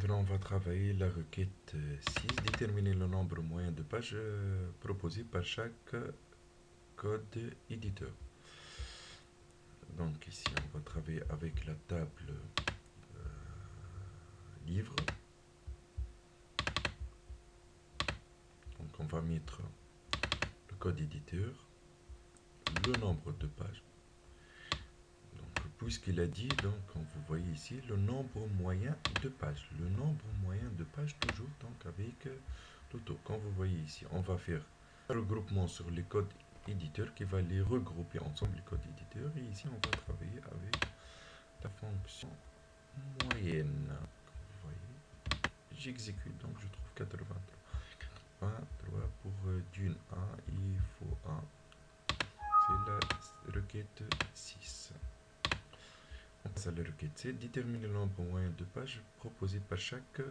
Maintenant, on va travailler la requête 6, déterminer le nombre moyen de pages proposées par chaque code éditeur. Donc ici, on va travailler avec la table livre. Donc on va mettre le code éditeur, le nombre de pages. Donc puisqu'il a dit, donc comme vous voyez ici, le nombre moyen de pages. Le nombre moyen de pages toujours donc avec l'auto. Comme vous voyez ici, on va faire un regroupement sur les codes éditeurs qui va les regrouper ensemble, les codes éditeurs. Et ici, on va travailler avec la fonction moyenne. Comme vous voyez, j'exécute, donc je trouve 83. 83 pour d'une 1, il faut 1. C'est la requête 6. On passe à la requête 7. Déterminer le nombre moyen de pages proposé par chaque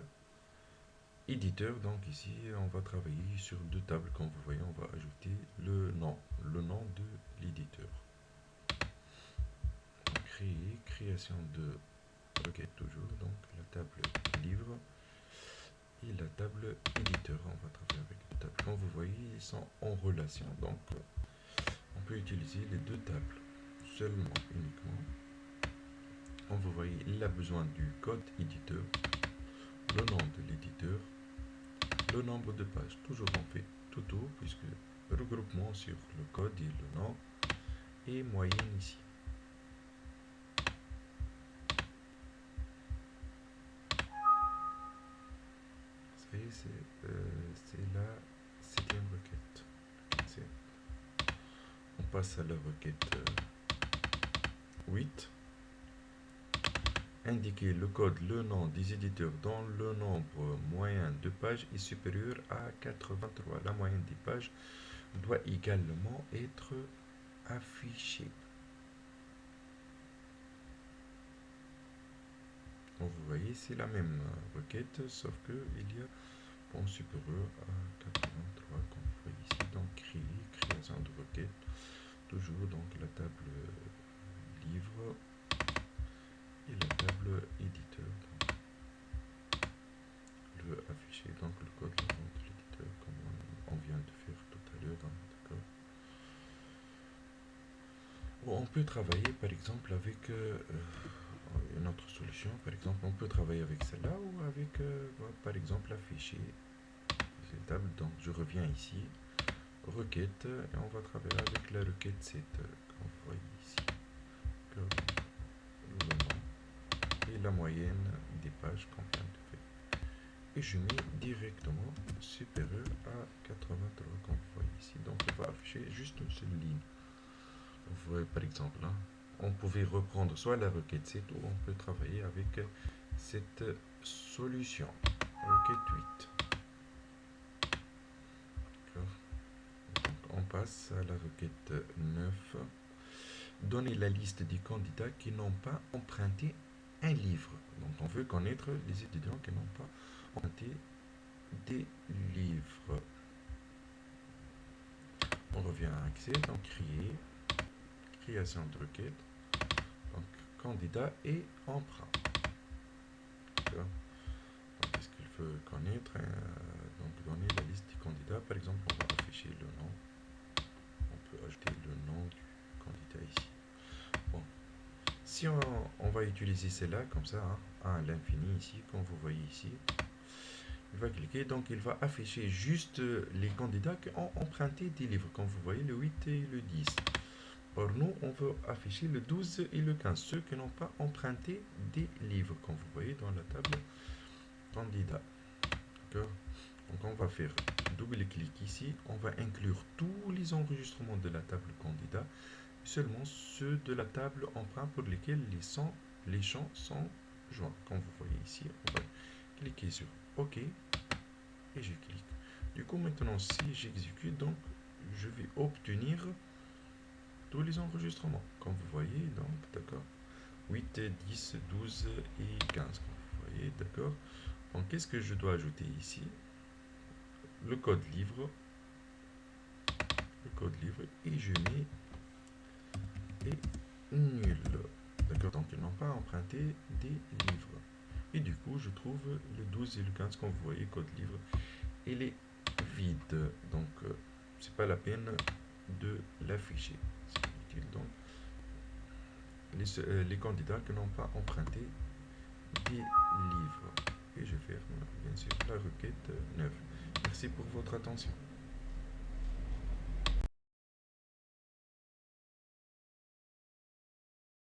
éditeur. Donc ici, on va travailler sur deux tables. Comme vous voyez, on va ajouter le nom de l'éditeur. Création de requête toujours. Donc la table livre et la table éditeur. On va travailler avec deux tables. Comme vous voyez, ils sont en relation. Donc on peut utiliser les deux tables seulement, uniquement. Comme vous voyez, il a besoin du code éditeur, le nom de l'éditeur, le nombre de pages. Toujours on fait tout puisque regroupement sur le code et le nom et moyenne ici. C'est la 7e requête. On passe à la requête 8. Indiquer le code, le nom des éditeurs dont le nombre moyen de pages est supérieur à 83. La moyenne des pages doit également être affichée. Donc vous voyez, c'est la même requête, sauf que il y a point supérieur à 83, comme vous voyez ici. Donc création de requête, toujours donc la table livre et la table éditeur. Donc, le afficher donc le code de l'éditeur comme on vient de faire tout à l'heure. D'accord. On peut travailler par exemple avec une autre solution. Par exemple, on peut travailler avec celle-là ou avec par exemple afficher cette table. Donc je reviens ici, requête, et on va travailler avec la requête 7 comme vous voyez ici. Le nom et la moyenne des pages qu'on vient de faire. Et je mets directement supérieur à 83 comme vous voyez ici. Donc on va afficher juste une seule ligne. Vous voyez par exemple là, on pouvait reprendre soit la requête 7 ou on peut travailler avec cette solution. Requête 8. Donc on passe à la requête 9. Donner la liste des candidats qui n'ont pas emprunté un livre. Donc on veut connaître les étudiants qui n'ont pas emprunté des livres. On revient à accès, donc création de requête, donc candidat et emprunt. Donc qu'est-ce qu'il faut connaître, donc donner la liste des candidats. Par exemple, on va afficher le nom. On peut ajouter le nom du candidat ici. Bon. Si on va utiliser celle-là comme ça, à l'infini ici, comme vous voyez ici, il va cliquer, donc il va afficher juste les candidats qui ont emprunté des livres, comme vous voyez le 8 et le 10. Or nous, on veut afficher le 12 et le 15, ceux qui n'ont pas emprunté des livres, comme vous voyez dans la table candidat. D'accord. Donc on va faire double-clic ici, on va inclure tous les enregistrements de la table candidat, seulement ceux de la table emprunt pour lesquels les champs sont joints. Comme vous voyez ici, on va cliquer sur OK et je clique. Du coup, maintenant, si j'exécute, donc je vais obtenir tous les enregistrements. Comme vous voyez, donc, d'accord, 8, 10, 12 et 15. Comme vous voyez, d'accord. Donc, qu'est-ce que je dois ajouter ici? Le code livre. Le code livre et je mets et nul. D'accord, donc ils n'ont pas emprunté des livres. Et du coup, je trouve le 12 et le 15, comme vous voyez, code livre, il est vide. Donc, c'est pas la peine de l'afficher. C'est inutile. Donc, les candidats qui n'ont pas emprunté des livres. Et je ferme, bien sûr, la requête 9. Merci pour votre attention.